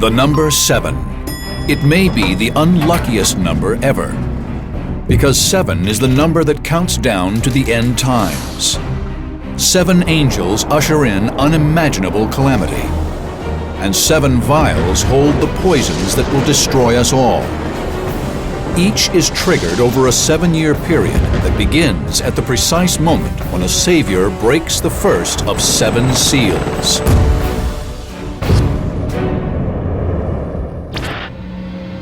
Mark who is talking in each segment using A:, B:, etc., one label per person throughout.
A: The number 7. It may be the unluckiest number ever, because 7 is the number that counts down to the end times. 7 angels usher in unimaginable calamity, and 7 vials hold the poisons that will destroy us all. Each is triggered over a 7-year period that begins at the precise moment when a Savior breaks the first of 7 seals.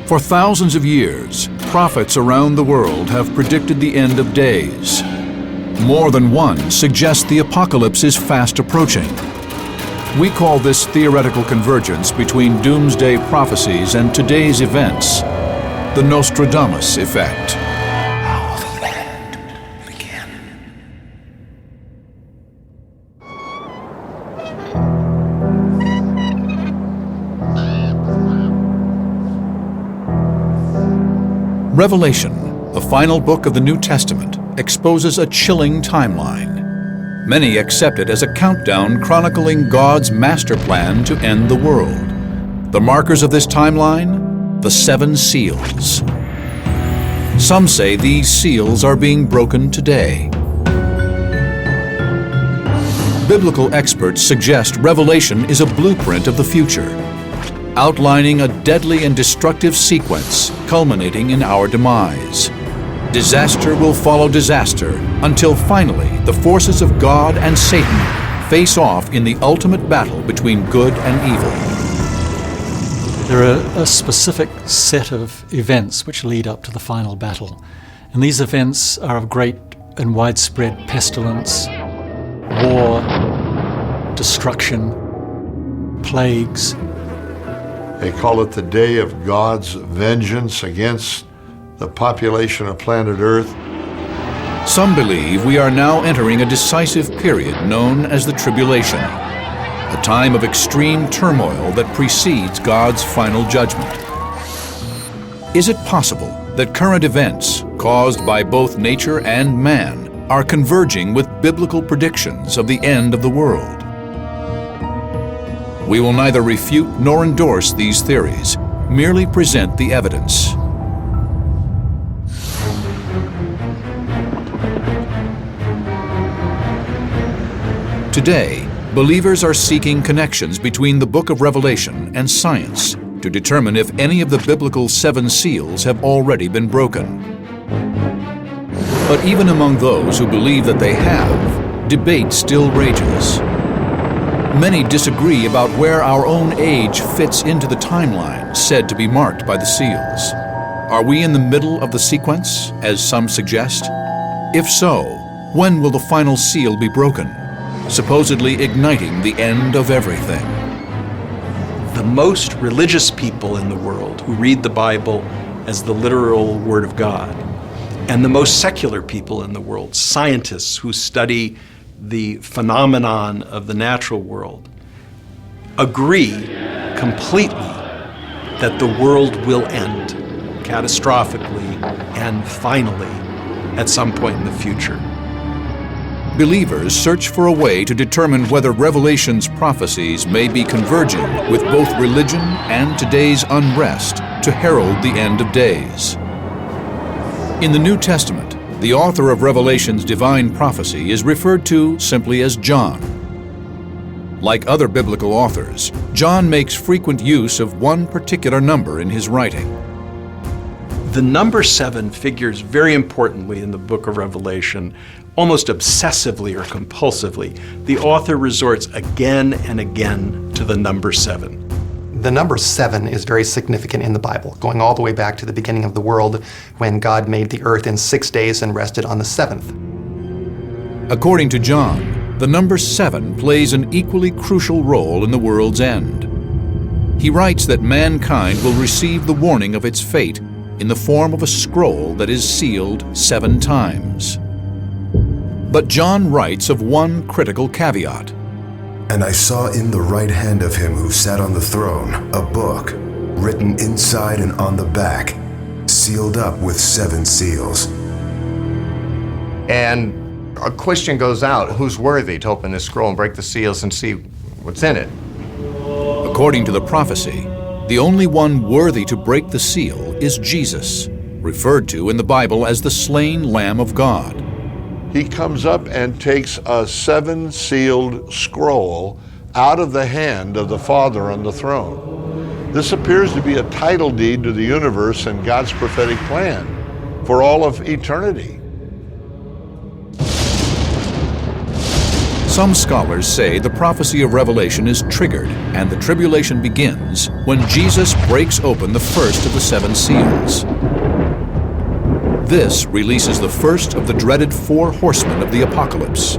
A: For thousands of years, prophets around the world have predicted the end of days. More than one suggests the apocalypse is fast approaching. We call this theoretical convergence between doomsday prophecies and today's events the Nostradamus effect.
B: How will the end begin?
A: Revelation, the final book of the New Testament, exposes a chilling timeline. Many accept it as a countdown chronicling God's master plan to end the world. The markers of this timeline? The 7 seals. Some say these seals are being broken today. Biblical experts suggest Revelation is a blueprint of the future, outlining a deadly and destructive sequence culminating in our demise. Disaster will follow disaster until finally the forces of God and Satan face off in the ultimate battle between good and evil.
C: There are a specific set of events which lead up to the final battle, and these events are of great and widespread pestilence, war, destruction, plagues.
D: They call it the day of God's vengeance against the population of planet Earth.
A: Some believe we are now entering a decisive period known as the Tribulation, a time of extreme turmoil that precedes God's final judgment. Is it possible that current events, caused by both nature and man, are converging with biblical predictions of the end of the world? We will neither refute nor endorse these theories, merely present the evidence. Today, believers are seeking connections between the book of Revelation and science to determine if any of the biblical 7 seals have already been broken. But even among those who believe that they have, debate still rages. Many disagree about where our own age fits into the timeline said to be marked by the seals. Are we in the middle of the sequence, as some suggest? If so, when will the final seal be broken, supposedly igniting the end of everything?
E: The most religious people in the world who read the Bible as the literal Word of God, and the most secular people in the world, scientists who study the phenomenon of the natural world, agree completely that the world will end catastrophically and finally at some point in the future.
A: Believers search for a way to determine whether Revelation's prophecies may be converging with both religion and today's unrest to herald the end of days. In the New Testament, the author of Revelation's divine prophecy is referred to simply as John. Like other biblical authors, John makes frequent use of one particular number in his writing.
E: The number 7 figures very importantly in the book of Revelation, almost obsessively or compulsively. The author resorts again and again to the number 7.
F: The number 7 is very significant in the Bible, going all the way back to the beginning of the world when God made the earth in 6 days and rested on the 7th.
A: According to John, the number 7 plays an equally crucial role in the world's end. He writes that mankind will receive the warning of its fate in the form of a scroll that is sealed 7 times. But John writes of one critical caveat.
G: And I saw in the right hand of him who sat on the throne a book, written inside and on the back, sealed up with 7 seals.
B: And a question goes out, who's worthy to open this scroll and break the seals and see what's in it?
A: According to the prophecy, the only one worthy to break the seal is Jesus, referred to in the Bible as the slain Lamb of God.
D: He comes up and takes a 7-sealed scroll out of the hand of the Father on the throne. This appears to be a title deed to the universe and God's prophetic plan for all of eternity.
A: Some scholars say the prophecy of Revelation is triggered and the tribulation begins when Jesus breaks open the first of the 7 seals. This releases the first of the dreaded 4 horsemen of the apocalypse.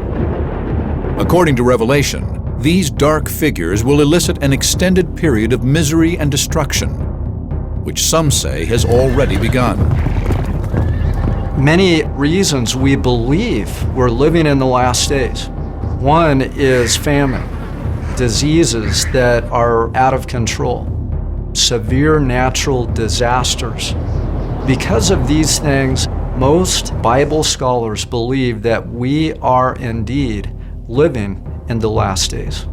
A: According to Revelation, these dark figures will elicit an extended period of misery and destruction, which some say has already begun.
H: Many reasons we believe we're living in the last days. One is famine, diseases that are out of control, severe natural disasters. Because of these things, most Bible scholars believe that we are indeed living in the last days.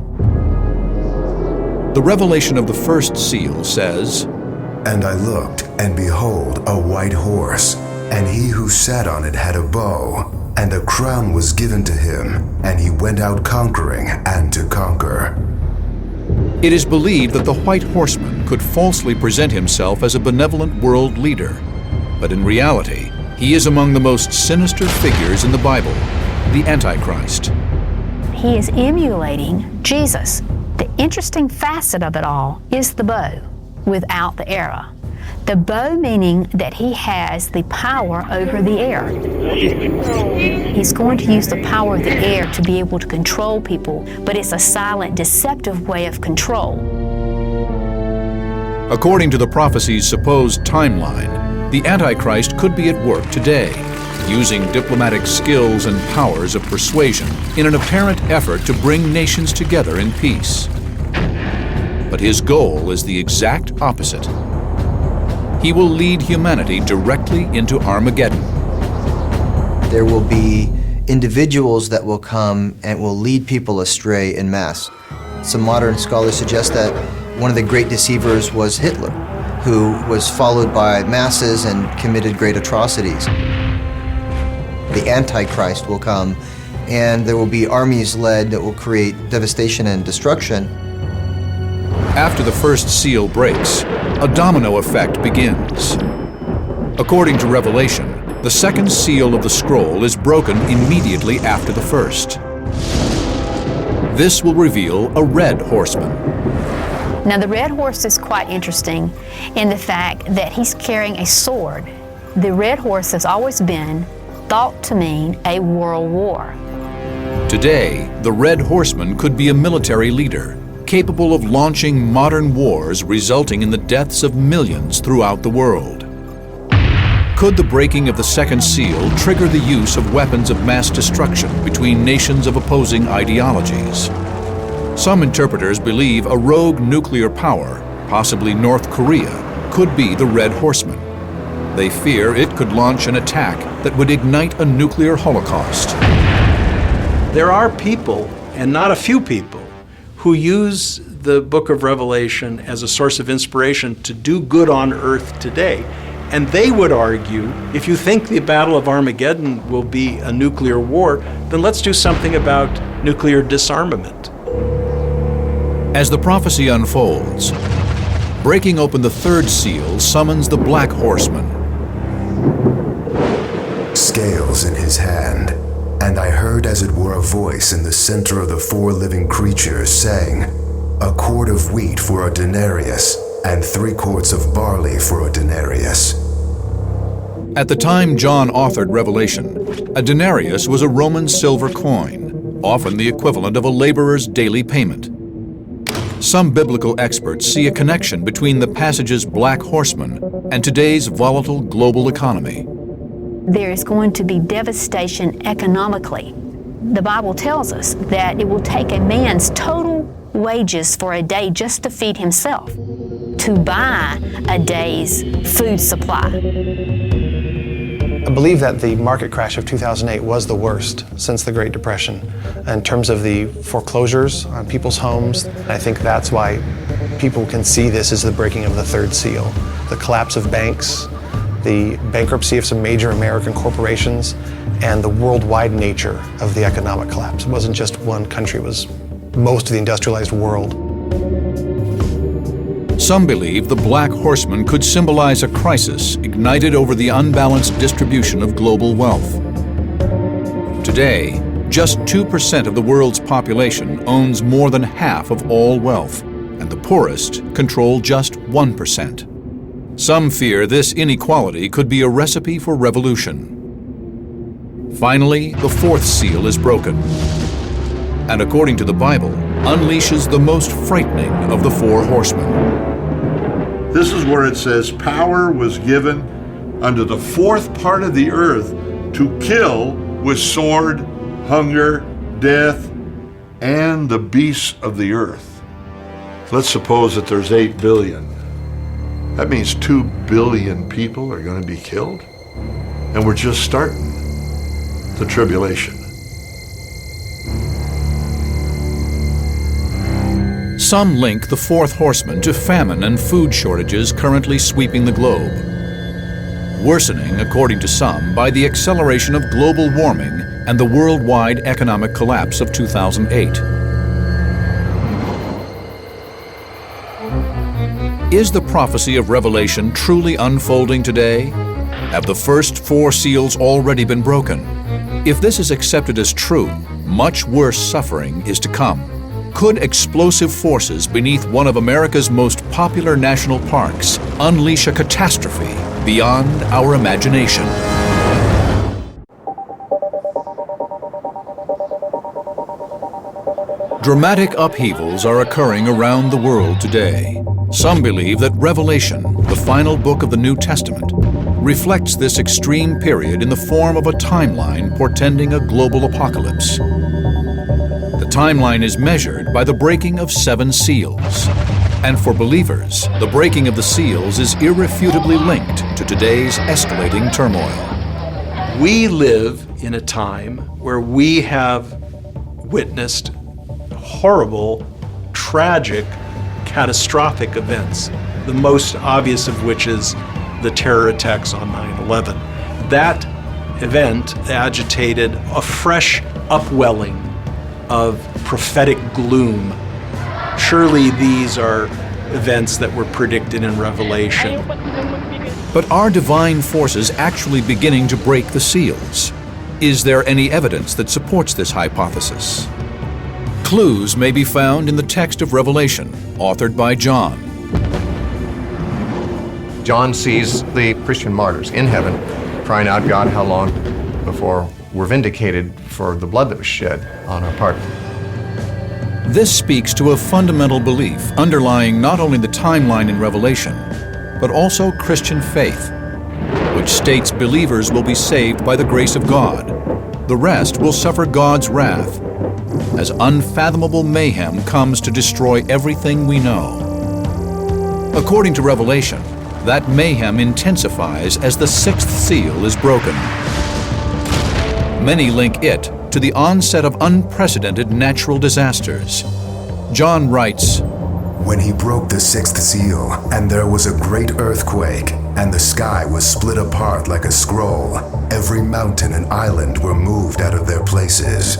A: The revelation of the first seal says,
G: And I looked, and behold, a white horse, and he who sat on it had a bow, and a crown was given to him, and he went out conquering and to conquer.
A: It is believed that the white horseman could falsely present himself as a benevolent world leader, but in reality, he is among the most sinister figures in the Bible, the Antichrist.
I: He is emulating Jesus. The interesting facet of it all is the bow without the arrow. The bow meaning that he has the power over the air. He's going to use the power of the air to be able to control people, but it's a silent, deceptive way of control.
A: According to the prophecy's supposed timeline, the Antichrist could be at work today, using diplomatic skills and powers of persuasion in an apparent effort to bring nations together in peace. But his goal is the exact opposite. He will lead humanity directly into Armageddon.
J: There will be individuals that will come and will lead people astray en masse. Some modern scholars suggest that one of the great deceivers was Hitler, who was followed by masses and committed great atrocities. The Antichrist will come, and there will be armies led that will create devastation and destruction.
A: After the first seal breaks, a domino effect begins. According to Revelation, the second seal of the scroll is broken immediately after the first. This will reveal a red horseman.
I: Now the red horse is quite interesting in the fact that he's carrying a sword. The red horse has always been thought to mean a world war.
A: Today, the red horseman could be a military leader, capable of launching modern wars resulting in the deaths of millions throughout the world. Could the breaking of the second seal trigger the use of weapons of mass destruction between nations of opposing ideologies? Some interpreters believe a rogue nuclear power, possibly North Korea, could be the Red Horseman. They fear it could launch an attack that would ignite a nuclear holocaust.
E: There are people, and not a few people, who use the book of Revelation as a source of inspiration to do good on earth today. And they would argue, if you think the Battle of Armageddon will be a nuclear war, then let's do something about nuclear disarmament.
A: As the prophecy unfolds, breaking open the third seal summons the Black Horseman.
G: Scales in his hand, and I heard as it were a voice in the center of the 4 living creatures saying, "A quart of wheat for a denarius, and 3 quarts of barley for a denarius."
A: At the time John authored Revelation, a denarius was a Roman silver coin, often the equivalent of a laborer's daily payment. Some biblical experts see a connection between the passage's Black Horseman and today's volatile global economy.
I: There is going to be devastation economically. The Bible tells us that it will take a man's total wages for a day just to feed himself, to buy a day's food supply.
F: I believe that the market crash of 2008 was the worst since the Great Depression in terms of the foreclosures on people's homes. I think that's why
K: People can see this as the breaking of the third seal. The collapse of banks, the bankruptcy of some major American corporations, and the worldwide nature of the economic collapse. It wasn't just one country, it was most of the industrialized world.
A: Some believe the Black Horseman could symbolize a crisis ignited over the unbalanced distribution of global wealth. Today, just 2% of the world's population owns more than half of all wealth, and the poorest control just 1%. Some fear this inequality could be a recipe for revolution. Finally, the fourth seal is broken, and according to the Bible, unleashes the most frightening of the four horsemen.
D: This is where it says, power was given unto the fourth part of the earth to kill with sword, hunger, death, and the beasts of the earth. Let's suppose that there's 8 billion. That means 2 billion people are going to be killed. And we're just starting the tribulation.
A: Some link the fourth horseman to famine and food shortages currently sweeping the globe, worsening, according to some, by the acceleration of global warming and the worldwide economic collapse of 2008. Is the prophecy of Revelation truly unfolding today? Have the first 4 seals already been broken? If this is accepted as true, much worse suffering is to come. Could explosive forces beneath one of America's most popular national parks unleash a catastrophe beyond our imagination? Dramatic upheavals are occurring around the world today. Some believe that Revelation, the final book of the New Testament, reflects this extreme period in the form of a timeline portending a global apocalypse. The timeline is measured by the breaking of 7 seals. And for believers, the breaking of the seals is irrefutably linked to today's escalating turmoil.
E: We live in a time where we have witnessed horrible, tragic, catastrophic events, the most obvious of which is the terror attacks on 9/11. That event agitated a fresh upwelling of prophetic gloom. Surely these are events that were predicted in Revelation.
A: But are divine forces actually beginning to break the seals? Is there any evidence that supports this hypothesis? Clues may be found in the text of Revelation, authored by John.
B: John sees the Christian martyrs in heaven crying out, God, how long before we're vindicated for the blood that was shed on our part?
A: This speaks to a fundamental belief underlying not only the timeline in Revelation, but also Christian faith, which states believers will be saved by the grace of God. The rest will suffer God's wrath, as unfathomable mayhem comes to destroy everything we know. According to Revelation, that mayhem intensifies as the 6th seal is broken. Many link it to the onset of unprecedented natural disasters. John writes,
G: When he broke the 6th seal, and there was a great earthquake, and the sky was split apart like a scroll, every mountain and island were moved out of their places.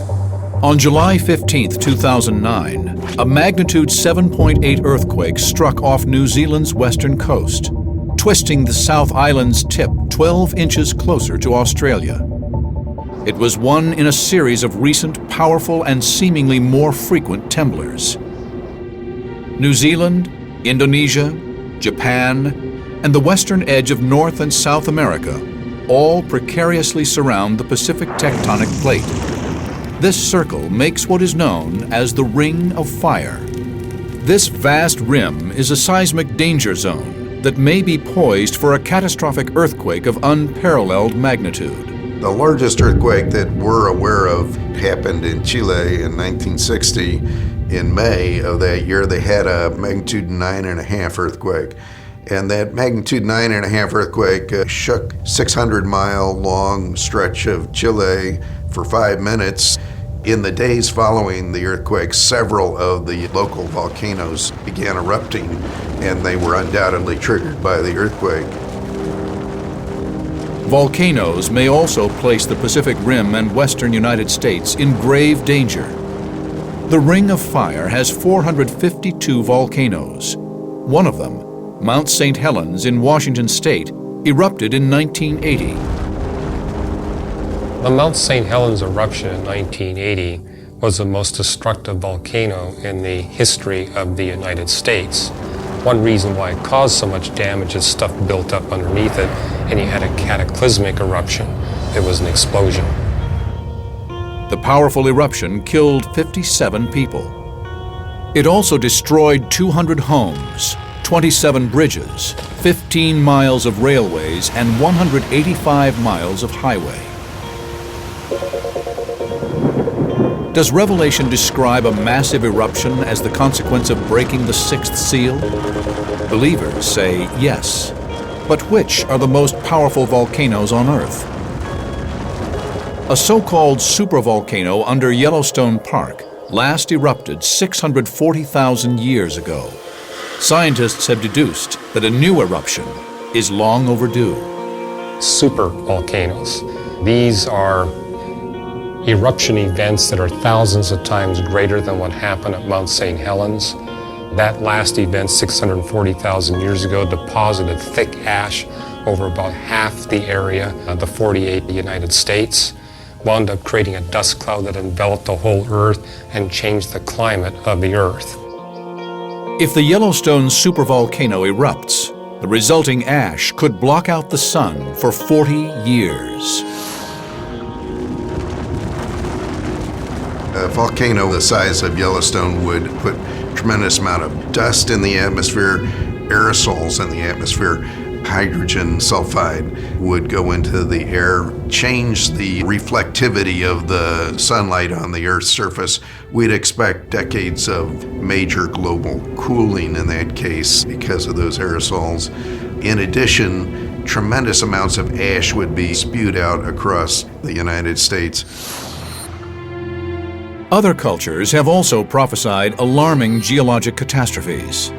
A: On July 15, 2009, a magnitude 7.8 earthquake struck off New Zealand's western coast, twisting the South Island's tip 12 inches closer to Australia. It was one in a series of recent, powerful, and seemingly more frequent tremblers. New Zealand, Indonesia, Japan, and the western edge of North and South America all precariously surround the Pacific tectonic plate. This circle makes what is known as the Ring of Fire. This vast rim is a seismic danger zone that may be poised for a catastrophic earthquake of unparalleled magnitude.
L: The largest earthquake that we're aware of happened in Chile in 1960. In May of that year, they had a magnitude 9.5 earthquake. And that magnitude 9.5 earthquake shook 600-mile long stretch of Chile for 5 minutes. In the days following the earthquake, several of the local volcanoes began erupting, and they were undoubtedly triggered by the earthquake.
A: Volcanoes may also place the Pacific Rim and western United States in grave danger. The Ring of Fire has 452 volcanoes. One of them, Mount St. Helens in Washington State, erupted in 1980.
M: The Mount St. Helens eruption in 1980 was the most destructive volcano in the history of the United States. One reason why it caused so much damage is stuff built up underneath it, and you had a cataclysmic eruption. It was an explosion.
A: The powerful eruption killed 57 people. It also destroyed 200 homes, 27 bridges, 15 miles of railways, and 185 miles of highway. Does Revelation describe a massive eruption as the consequence of breaking the sixth seal? Believers say yes. But which are the most powerful volcanoes on Earth? A so-called supervolcano under Yellowstone Park last erupted 640,000 years ago. Scientists have deduced that a new eruption is long overdue.
M: Supervolcanoes. These are eruption events that are thousands of times greater than what happened at Mount St. Helens. That last event, 640,000 years ago, deposited thick ash over about half the area of the 48 United States, wound up creating a dust cloud that enveloped the whole Earth and changed the climate of the Earth.
A: If the Yellowstone supervolcano erupts, the resulting ash could block out the sun for 40 years.
L: A volcano the size of Yellowstone would put a tremendous amount of dust in the atmosphere, aerosols in the atmosphere. Hydrogen sulfide would go into the air, change the reflectivity of the sunlight on the Earth's surface. We'd expect decades of major global cooling in that case because of those aerosols. In addition, tremendous amounts of ash would be spewed out across the United States.
A: Other cultures have also prophesied alarming geologic catastrophes.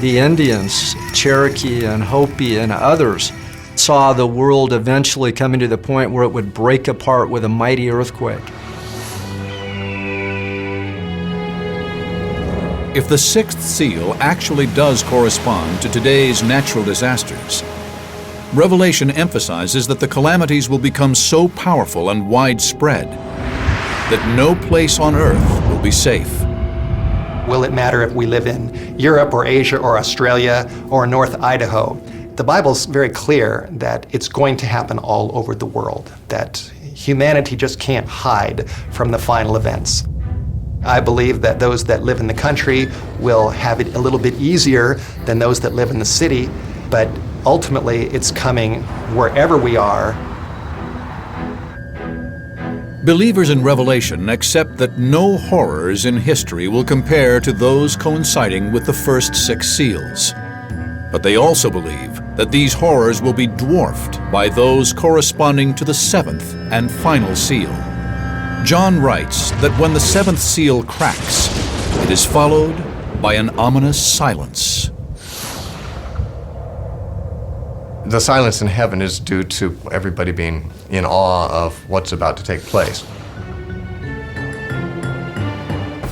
H: The Indians, Cherokee and Hopi and others, saw the world eventually coming to the point where it would break apart with a mighty earthquake.
A: If the sixth seal actually does correspond to today's natural disasters, Revelation emphasizes that the calamities will become so powerful and widespread that no place on earth will be safe.
F: Will it matter if we live in Europe or Asia or Australia or North Idaho? The Bible's very clear that it's going to happen all over the world, that humanity just can't hide from the final events. I believe that those that live in the country will have it a little bit easier than those that live in the city, but ultimately it's coming wherever we are.
A: Believers in Revelation accept that no horrors in history will compare to those coinciding with the first six seals. But they also believe that these horrors will be dwarfed by those corresponding to the seventh and final seal. John writes that when the seventh seal cracks, it is followed by an ominous silence.
B: The silence in heaven is due to everybody being in awe of what's about to take place.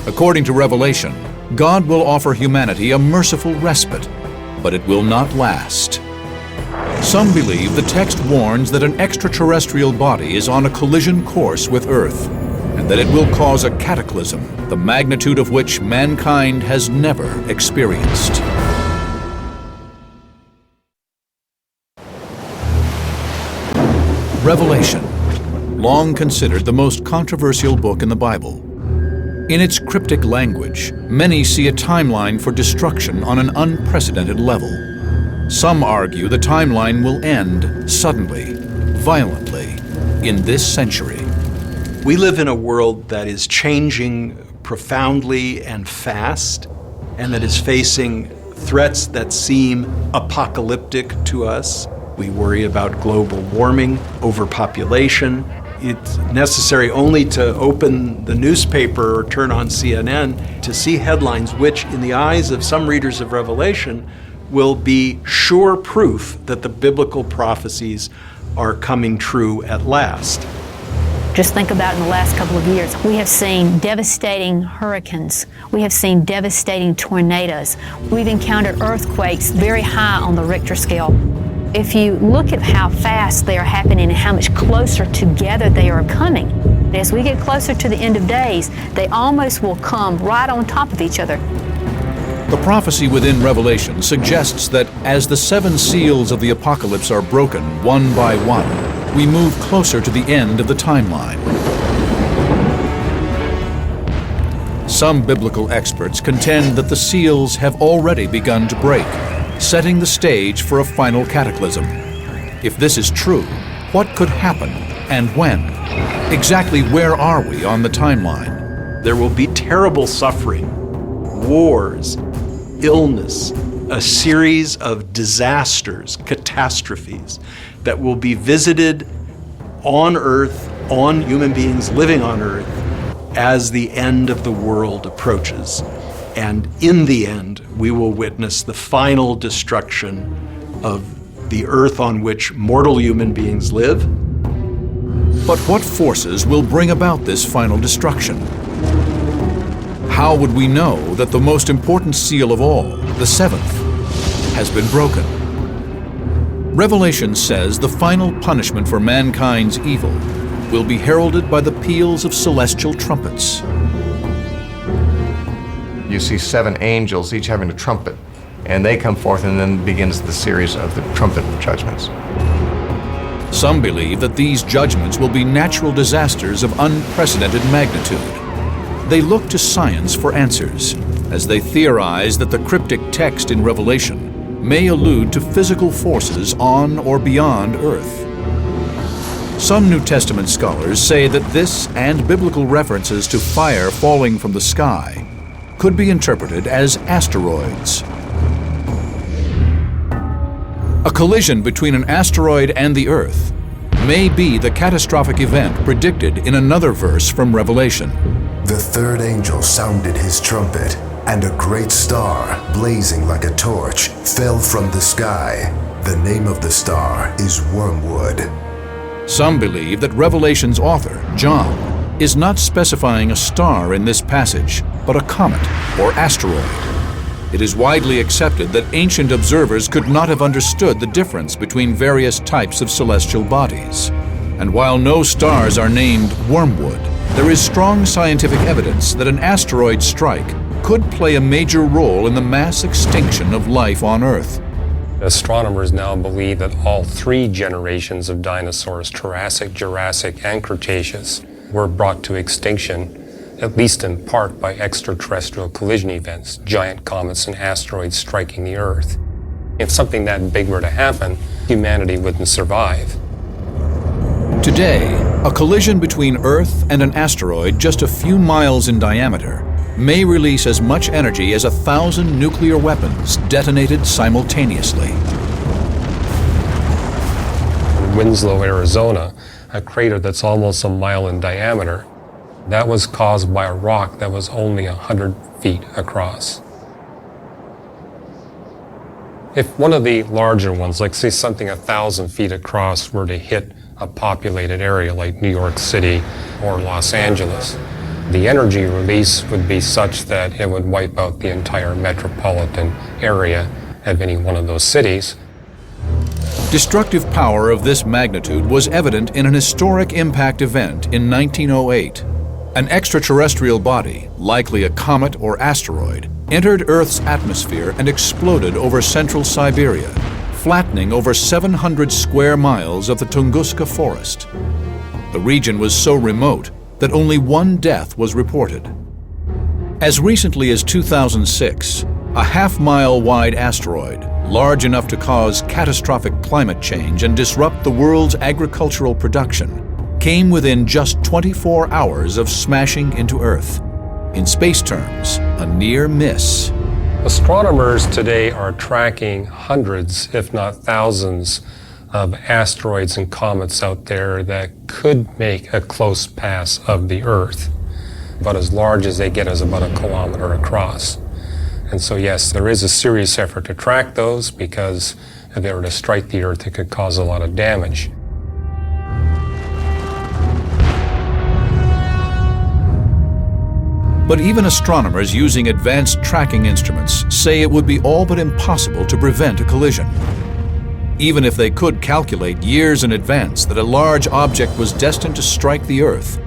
A: According to Revelation, God will offer humanity a merciful respite, but it will not last. Some believe the text warns that an extraterrestrial body is on a collision course with Earth, and that it will cause a cataclysm, the magnitude of which mankind has never experienced. Revelation, long considered the most controversial book in the Bible. In its cryptic language, many see a timeline for destruction on an unprecedented level. Some argue the timeline will end suddenly, violently, in this century.
E: We live in a world that is changing profoundly and fast, and that is facing threats that seem apocalyptic to us. We worry about global warming, overpopulation, It's necessary only to open the newspaper or turn on CNN to see headlines which, in the eyes of some readers of Revelation, will be sure proof that the biblical prophecies are coming true at last.
I: Just think about in the last couple of years, we have seen devastating hurricanes. We have seen devastating tornadoes. We've encountered earthquakes very high on the Richter scale. If you look at how fast they are happening and how much closer together they are coming, as we get closer to the end of days, they almost will come right on top of each other.
A: The prophecy within Revelation suggests that as the 7 seals of the apocalypse are broken one by one, we move closer to the end of the timeline. Some biblical experts contend that the seals have already begun to break, setting the stage for a final cataclysm. If this is true, what could happen and when? Exactly where are we on the timeline?
E: There will be terrible suffering, wars, illness, a series of disasters, catastrophes that will be visited on Earth, on human beings living on Earth, as the end of the world approaches. And in the end, we will witness the final destruction of the Earth on which mortal human beings live.
A: But what forces will bring about this final destruction? How would we know that the most important seal of all, the 7th, has been broken? Revelation says the final punishment for mankind's evil will be heralded by the peals of celestial trumpets.
B: You see 7 angels, each having a trumpet, and they come forth, and then begins the series of the trumpet judgments.
A: Some believe that these judgments will be natural disasters of unprecedented magnitude. They look to science for answers, as they theorize that the cryptic text in Revelation may allude to physical forces on or beyond Earth. Some New Testament scholars say that this and biblical references to fire falling from the sky could be interpreted as asteroids. A collision between an asteroid and the Earth may be the catastrophic event predicted in another verse from Revelation.
G: The 3rd angel sounded his trumpet, and a great star, blazing like a torch, fell from the sky. The name of the star is Wormwood.
A: Some believe that Revelation's author, John, is not specifying a star in this passage, but a comet or asteroid. It is widely accepted that ancient observers could not have understood the difference between various types of celestial bodies. And while no stars are named Wormwood, there is strong scientific evidence that an asteroid strike could play a major role in the mass extinction of life on Earth.
M: Astronomers now believe that all 3 generations of dinosaurs, Triassic, Jurassic, and Cretaceous, were brought to extinction, at least in part by extraterrestrial collision events, giant comets and asteroids striking the Earth. If something that big were to happen, humanity wouldn't survive.
A: Today, a collision between Earth and an asteroid just a few miles in diameter may release as much energy as 1,000 nuclear weapons detonated simultaneously.
M: In Winslow, Arizona, a crater that's almost a mile in diameter, that was caused by a rock that was only 100 feet across. If one of the larger ones, like say something 1,000 feet across, were to hit a populated area like New York City or Los Angeles, the energy release would be such that it would wipe out the entire metropolitan area of any one of those cities.
A: Destructive power of this magnitude was evident in an historic impact event in 1908. An extraterrestrial body, likely a comet or asteroid, entered Earth's atmosphere and exploded over central Siberia, flattening over 700 square miles of the Tunguska forest. The region was so remote that only 1 death was reported. As recently as 2006, a half-mile wide asteroid, large enough to cause catastrophic climate change and disrupt the world's agricultural production, came within just 24 hours of smashing into Earth. In space terms, a near miss.
M: Astronomers today are tracking hundreds, if not thousands, of asteroids and comets out there that could make a close pass of the Earth. About as large as they get is about 1 kilometer across. And so yes, there is a serious effort to track those, because if they were to strike the Earth, it could cause a lot of damage.
A: But even astronomers using advanced tracking instruments say it would be all but impossible to prevent a collision. Even if they could calculate years in advance that a large object was destined to strike the Earth,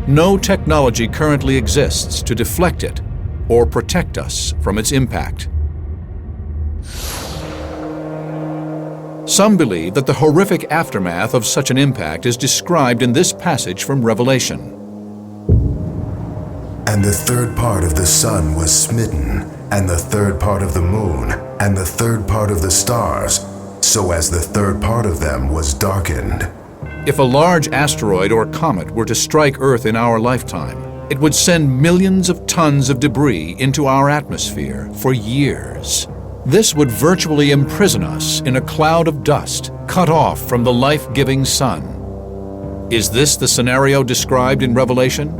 A: no technology currently exists to deflect it or protect us from its impact. Some believe that the horrific aftermath of such an impact is described in this passage from Revelation.
G: And the third part of the sun was smitten, and the third part of the moon, and the third part of the stars, so as the third part of them was darkened.
A: If a large asteroid or comet were to strike Earth in our lifetime, it would send millions of tons of debris into our atmosphere for years. This would virtually imprison us in a cloud of dust, cut off from the life-giving sun. Is this the scenario described in Revelation?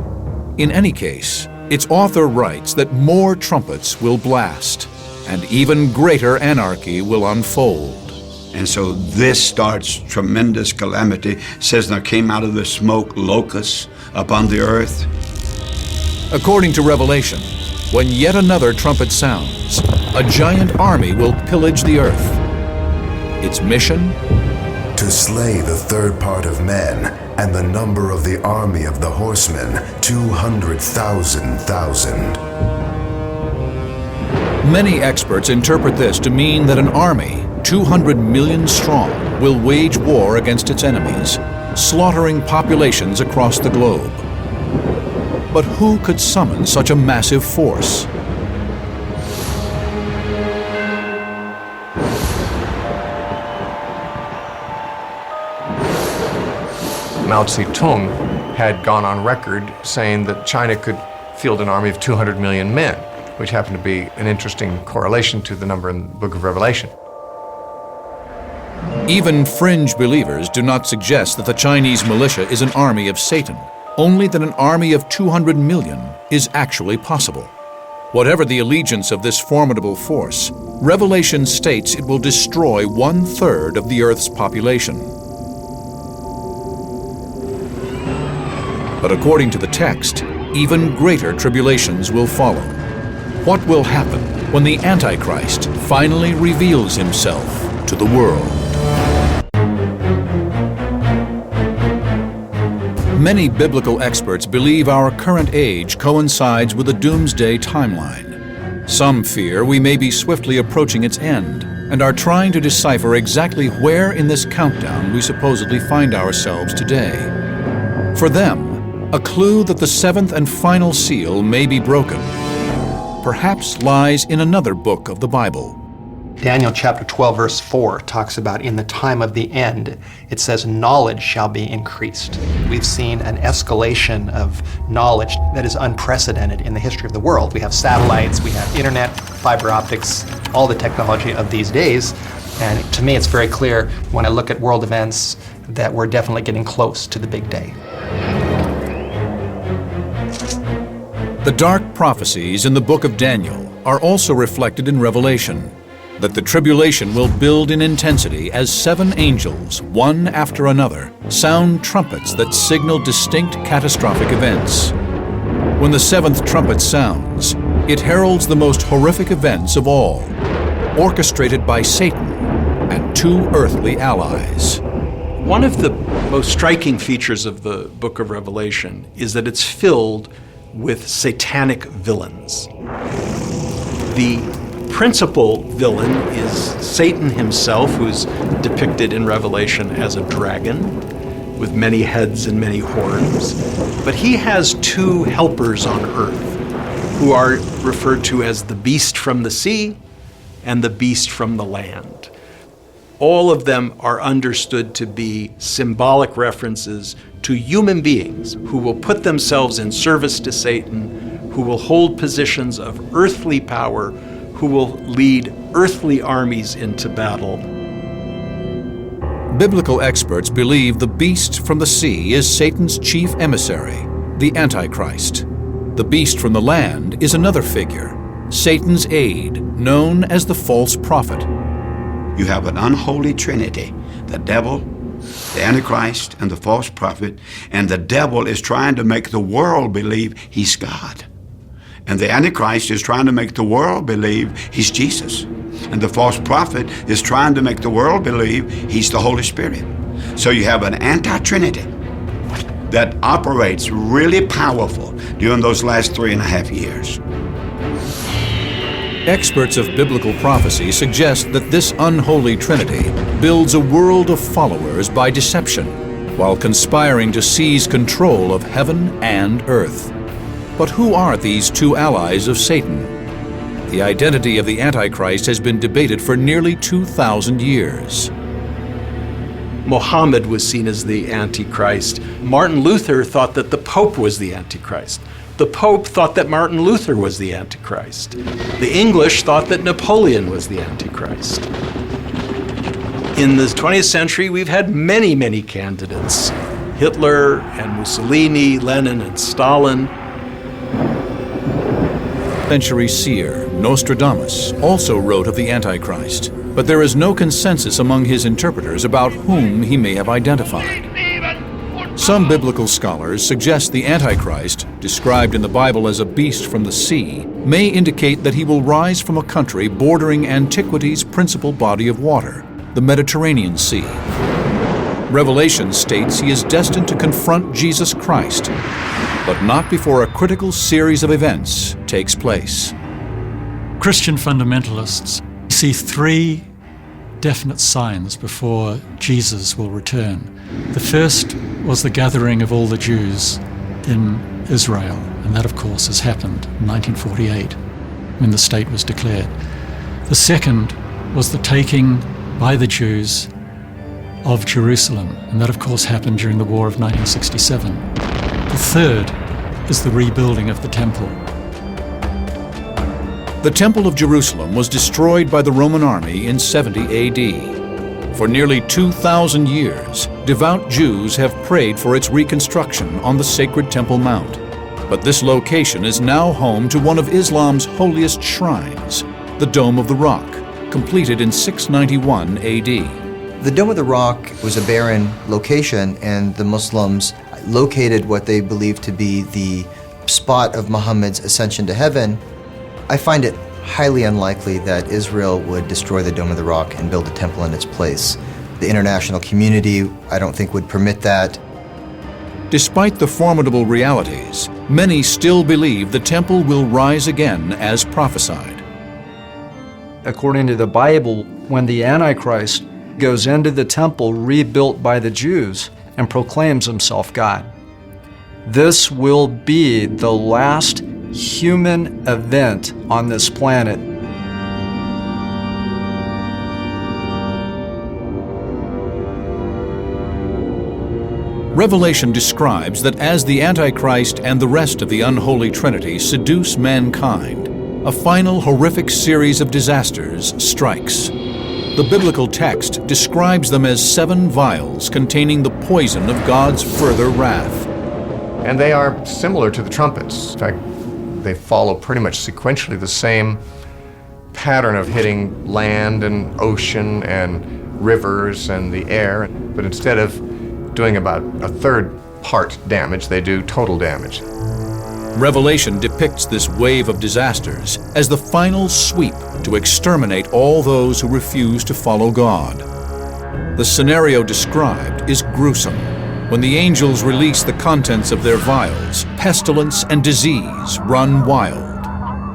A: In any case, its author writes that more trumpets will blast, and even greater anarchy will unfold.
N: And so this starts tremendous calamity. It says there came out of the smoke locusts upon the earth.
A: According to Revelation, when yet another trumpet sounds, a giant army will pillage the earth. Its mission?
G: To slay the third part of men, and the number of the army of the horsemen, 200,000.
A: Many experts interpret this to mean that an army, 200 million strong, will wage war against its enemies, slaughtering populations across the globe. But who could summon such a massive force?
B: Mao Zedong had gone on record saying that China could field an army of 200 million men, which happened to be an interesting correlation to the number in the Book of Revelation.
A: Even fringe believers do not suggest that the Chinese militia is an army of Satan, only that an army of 200 million is actually possible. Whatever the allegiance of this formidable force, Revelation states it will destroy 1/3 of the Earth's population. But according to the text, even greater tribulations will follow. What will happen when the Antichrist finally reveals himself to the world? Many biblical experts believe our current age coincides with a doomsday timeline. Some fear we may be swiftly approaching its end and are trying to decipher exactly where in this countdown we supposedly find ourselves today. For them, a clue that the seventh and final seal may be broken perhaps lies in another book of the Bible.
F: Daniel chapter 12, verse 4 talks about in the time of the end, it says, knowledge shall be increased. We've seen an escalation of knowledge that is unprecedented in the history of the world. We have satellites, we have internet, fiber optics, all the technology of these days. And to me, it's very clear when I look at world events that we're definitely getting close to the big day.
A: The dark prophecies in the book of Daniel are also reflected in Revelation, that the tribulation will build in intensity as 7 angels, one after another, sound trumpets that signal distinct catastrophic events. When the 7th trumpet sounds, it heralds the most horrific events of all, orchestrated by Satan and 2 earthly allies.
E: One of the most striking features of the book of Revelation is that it's filled with satanic villains. The principal villain is Satan himself, who's depicted in Revelation as a dragon with many heads and many horns. But he has 2 helpers on earth who are referred to as the beast from the sea and the beast from the land. All of them are understood to be symbolic references to human beings who will put themselves in service to Satan, who will hold positions of earthly power, who will lead earthly armies into battle.
A: Biblical experts believe the beast from the sea is Satan's chief emissary, the Antichrist. The beast from the land is another figure, Satan's aide, known as the false prophet.
N: You have an unholy trinity, the devil, the Antichrist, and the false prophet, and the devil is trying to make the world believe he's God. And the Antichrist is trying to make the world believe he's Jesus. And the false prophet is trying to make the world believe he's the Holy Spirit. So you have an anti-trinity that operates really powerful during those last 3.5 years.
A: Experts of biblical prophecy suggest that this unholy trinity builds a world of followers by deception, while conspiring to seize control of heaven and earth. But who are these two allies of Satan? The identity of the Antichrist has been debated for nearly 2,000 years.
E: Muhammad was seen as the Antichrist. Martin Luther thought that the Pope was the Antichrist. The Pope thought that Martin Luther was the Antichrist. The English thought that Napoleon was the Antichrist. In the 20th century, we've had many, many candidates. Hitler and Mussolini, Lenin and Stalin.
A: Century seer Nostradamus also wrote of the Antichrist, but there is no consensus among his interpreters about whom he may have identified. Some biblical scholars suggest the Antichrist, described in the Bible as a beast from the sea, may indicate that he will rise from a country bordering antiquity's principal body of water, the Mediterranean Sea. Revelation states he is destined to confront Jesus Christ, but not before a critical series of events takes place.
C: Christian fundamentalists see three definite signs before Jesus will return. The first was the gathering of all the Jews in Israel, and that of course has happened in 1948 when the state was declared. The second was the taking by the Jews of Jerusalem, and that of course happened during the War of 1967. The third is the rebuilding of the temple.
A: The Temple of Jerusalem was destroyed by the Roman army in 70 AD. For nearly 2,000 years, devout Jews have prayed for its reconstruction on the sacred Temple Mount. But this location is now home to one of Islam's holiest shrines, the Dome of the Rock, completed in 691 AD.
J: The Dome of the Rock was a barren location, and the Muslims located what they believed to be the spot of Muhammad's ascension to heaven. I find it highly unlikely that Israel would destroy the Dome of the Rock and build a temple in its place. The international community, I don't think, would permit that.
A: Despite the formidable realities, many still believe the temple will rise again as prophesied.
H: According to the Bible, when the Antichrist goes into the temple rebuilt by the Jews and proclaims himself God, this will be the last human event on this planet.
A: Revelation describes that as the Antichrist and the rest of the unholy trinity seduce mankind, a final horrific series of disasters strikes. The biblical text describes them as 7 vials containing the poison of God's further wrath.
B: And they are similar to the trumpets. In fact, they follow pretty much sequentially the same pattern of hitting land and ocean and rivers and the air, but instead of doing about a third part damage, they do total damage.
A: Revelation depicts this wave of disasters as the final sweep to exterminate all those who refuse to follow God. The scenario described is gruesome. When the angels release the contents of their vials, pestilence and disease run wild.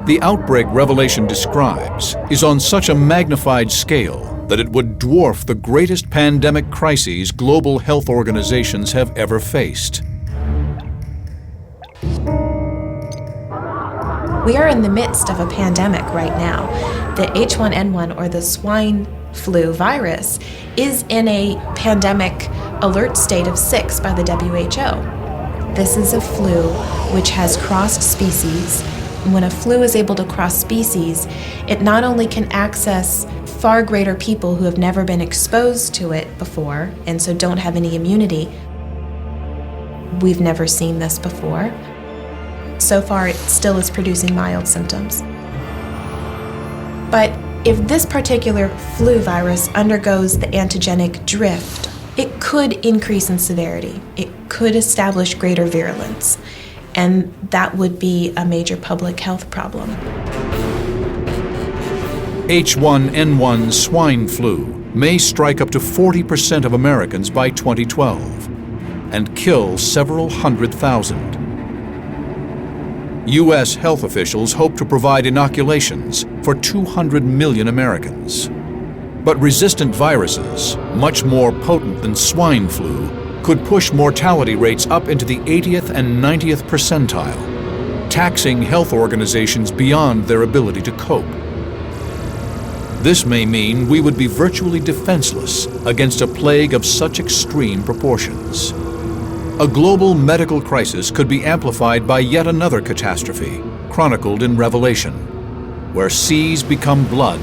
A: The outbreak Revelation describes is on such a magnified scale that it would dwarf the greatest pandemic crises global health organizations have ever faced.
O: We are in the midst of a pandemic right now. The H1N1, or the swine flu virus, is in a pandemic alert state of 6 by the WHO. This is a flu which has crossed species. When a flu is able to cross species, it not only can access far greater people who have never been exposed to it before and so don't have any immunity. We've never seen this before. So far, it still is producing mild symptoms. But if this particular flu virus undergoes the antigenic drift, it could increase in severity. It could establish greater virulence, and that would be a major public health problem.
A: H1N1 swine flu may strike up to 40% of Americans by 2012 and kill several 100,000. U.S. health officials hope to provide inoculations for 200 million Americans. But resistant viruses, much more potent than swine flu, could push mortality rates up into the 80th and 90th percentile, taxing health organizations beyond their ability to cope. This may mean we would be virtually defenseless against a plague of such extreme proportions. A global medical crisis could be amplified by yet another catastrophe, chronicled in Revelation, where seas become blood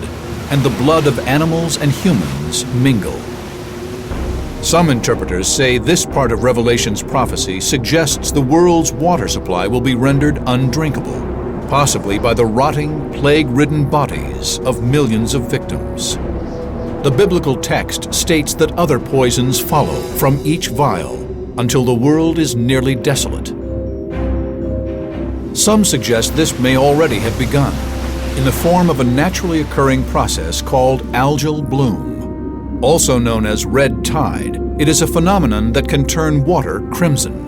A: and the blood of animals and humans mingle. Some interpreters say this part of Revelation's prophecy suggests the world's water supply will be rendered undrinkable, possibly by the rotting, plague-ridden bodies of millions of victims. The biblical text states that other poisons follow from each vial until the world is nearly desolate. Some suggest this may already have begun, in the form of a naturally occurring process called algal bloom. Also known as red tide, it is a phenomenon that can turn water crimson.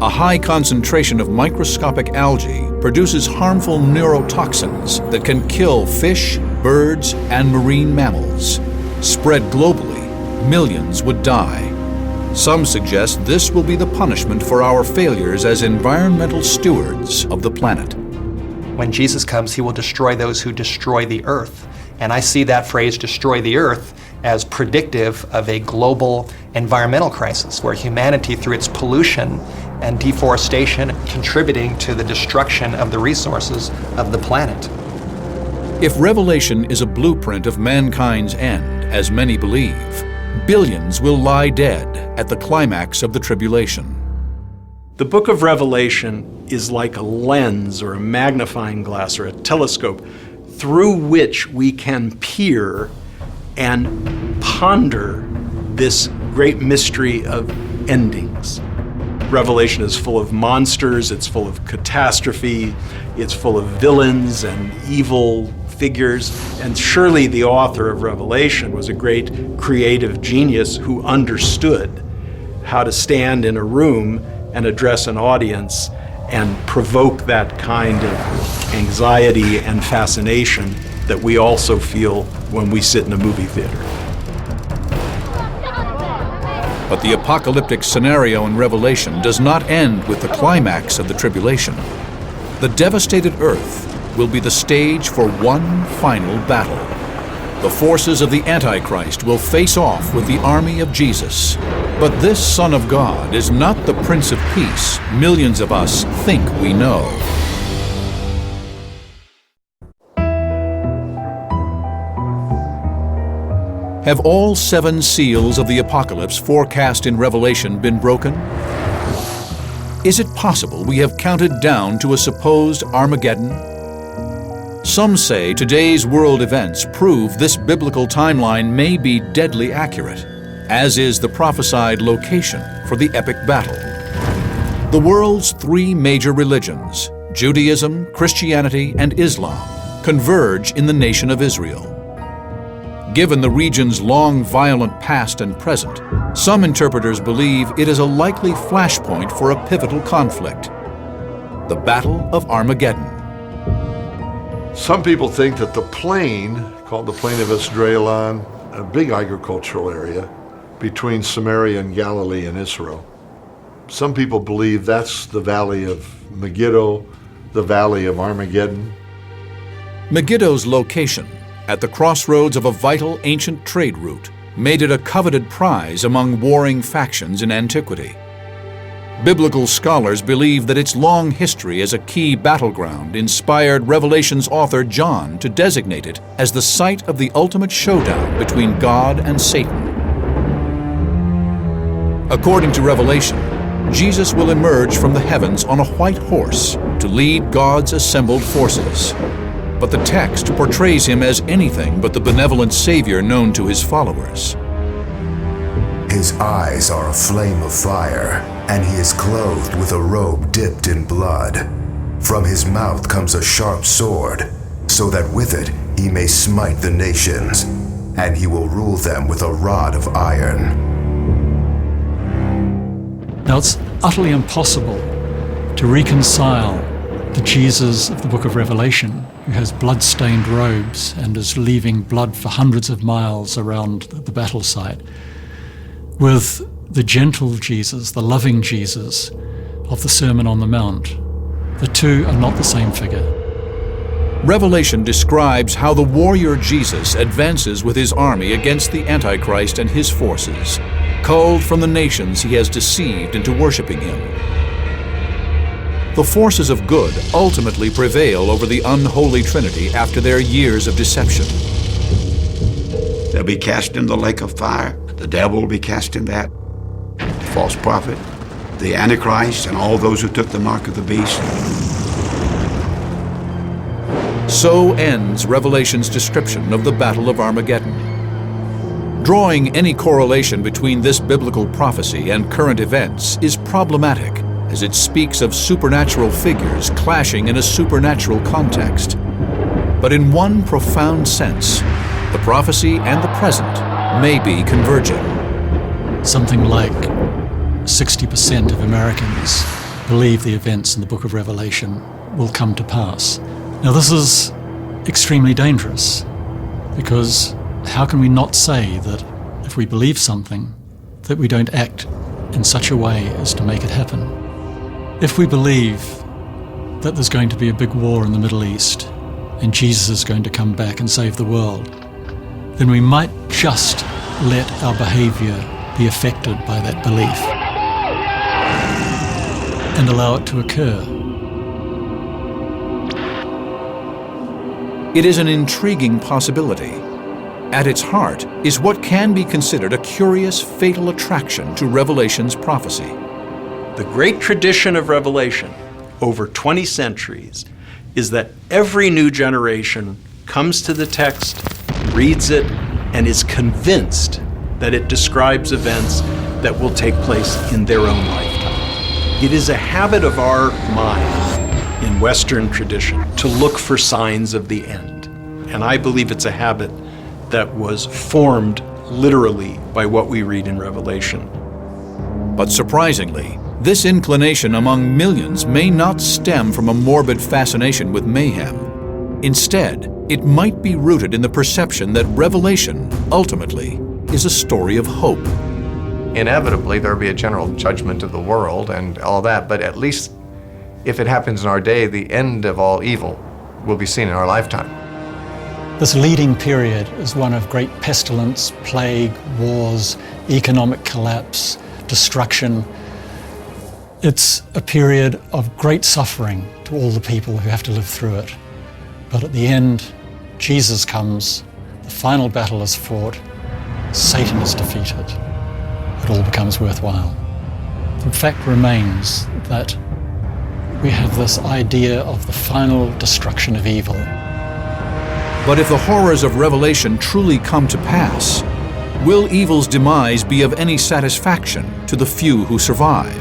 A: A high concentration of microscopic algae produces harmful neurotoxins that can kill fish, birds, and marine mammals. Spread globally, millions would die. Some suggest this will be the punishment for our failures as environmental stewards of the planet.
F: When Jesus comes, he will destroy those who destroy the earth. And I see that phrase, destroy the earth, as predictive of a global environmental crisis where humanity, through its pollution and deforestation, contributing to the destruction of the resources of the planet.
A: If Revelation is a blueprint of mankind's end, as many believe, billions will lie dead at the climax of the tribulation.
E: The book of Revelation is like a lens or a magnifying glass or a telescope through which we can peer and ponder this great mystery of endings. Revelation is full of monsters, it's full of catastrophe, it's full of villains and evil figures, and surely the author of Revelation was a great creative genius who understood how to stand in a room and address an audience and provoke that kind of anxiety and fascination that we also feel when we sit in a movie theater.
A: But the apocalyptic scenario in Revelation does not end with the climax of the tribulation. The devastated earth will be the stage for one final battle. The forces of the Antichrist will face off with the army of Jesus. But this Son of God is not the Prince of Peace millions of us think we know. Have all 7 seals of the apocalypse forecast in Revelation been broken? Is it possible we have counted down to a supposed Armageddon? Some say today's world events prove this biblical timeline may be deadly accurate, as is the prophesied location for the epic battle. The world's 3 major religions, Judaism, Christianity, and Islam, converge in the nation of Israel. Given the region's long violent past and present, some interpreters believe it is a likely flashpoint for a pivotal conflict, the Battle of Armageddon.
D: Some people think that the plain, called the Plain of Esdraelon, a big agricultural area between Samaria and Galilee and Israel. Some people believe that's the valley of Megiddo, the valley of Armageddon.
A: Megiddo's location, at the crossroads of a vital ancient trade route, made it a coveted prize among warring factions in antiquity. Biblical scholars believe that its long history as a key battleground inspired Revelation's author John to designate it as the site of the ultimate showdown between God and Satan. According to Revelation, Jesus will emerge from the heavens on a white horse to lead God's assembled forces. But the text portrays him as anything but the benevolent Savior known to his followers.
G: His eyes are a flame of fire, and he is clothed with a robe dipped in blood. From his mouth comes a sharp sword, so that with it he may smite the nations, and he will rule them with a rod of iron.
C: Now, it's utterly impossible to reconcile the Jesus of the book of Revelation, who has blood-stained robes and is leaving blood for hundreds of miles around the battle site, with the gentle Jesus, the loving Jesus of the Sermon on the Mount. The two are not the same figure.
A: Revelation describes how the warrior Jesus advances with his army against the Antichrist and his forces, culled from the nations he has deceived into worshiping him. The forces of good ultimately prevail over the unholy Trinity after their years of deception.
N: They'll be cast in the lake of fire. The devil will be cast in that. The false prophet, the Antichrist, and all those who took the mark of the beast.
A: So ends Revelation's description of the Battle of Armageddon. Drawing any correlation between this biblical prophecy and current events is problematic, as it speaks of supernatural figures clashing in a supernatural context. But in one profound sense, the prophecy and the present may be converging.
C: Something like 60% of Americans believe the events in the book of Revelation will come to pass. Now, this is extremely dangerous, because how can we not say that if we believe something, that we don't act in such a way as to make it happen? If we believe that there's going to be a big war in the Middle East and Jesus is going to come back and save the world, then we might just let our behavior be affected by that belief and allow it to occur.
A: It is an intriguing possibility. At its heart is what can be considered a curious, fatal attraction to Revelation's prophecy.
E: The great tradition of Revelation over 20 centuries is that every new generation comes to the text, reads it, and is convinced that it describes events that will take place in their own lifetime. It is a habit of our mind in Western tradition to look for signs of the end. And I believe it's a habit that was formed literally by what we read in Revelation.
A: But surprisingly, this inclination among millions may not stem from a morbid fascination with mayhem. Instead, it might be rooted in the perception that Revelation, ultimately, is a story of hope.
B: Inevitably, there will be a general judgment of the world and all that, but at least if it happens in our day, the end of all evil will be seen in our lifetime.
C: This leading period is one of great pestilence, plague, wars, economic collapse, destruction. It's a period of great suffering to all the people who have to live through it. But at the end, Jesus comes, the final battle is fought, Satan is defeated. It all becomes worthwhile. The fact remains that we have this idea of the final destruction of evil.
A: But if the horrors of Revelation truly come to pass, will evil's demise be of any satisfaction to the few who survive?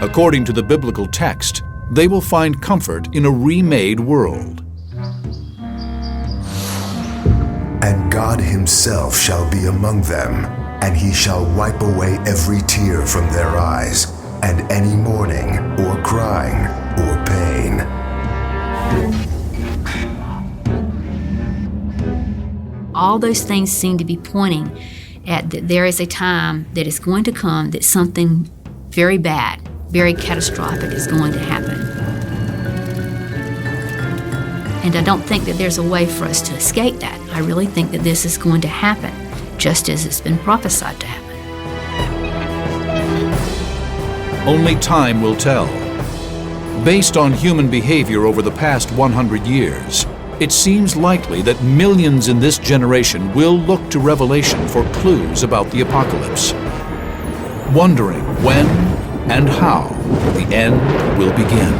A: According to the biblical text, they will find comfort in a remade world.
G: And God himself shall be among them, and he shall wipe away every tear from their eyes, and any mourning, or crying, or pain.
I: All those things seem to be pointing at that there is a time that is going to come that something very bad, very catastrophic is going to happen. And I don't think that there's a way for us to escape that. I really think that this is going to happen, just as it's been prophesied to happen.
A: Only time will tell. Based on human behavior over the past 100 years, it seems likely that millions in this generation will look to Revelation for clues about the apocalypse, wondering when and how the end will begin.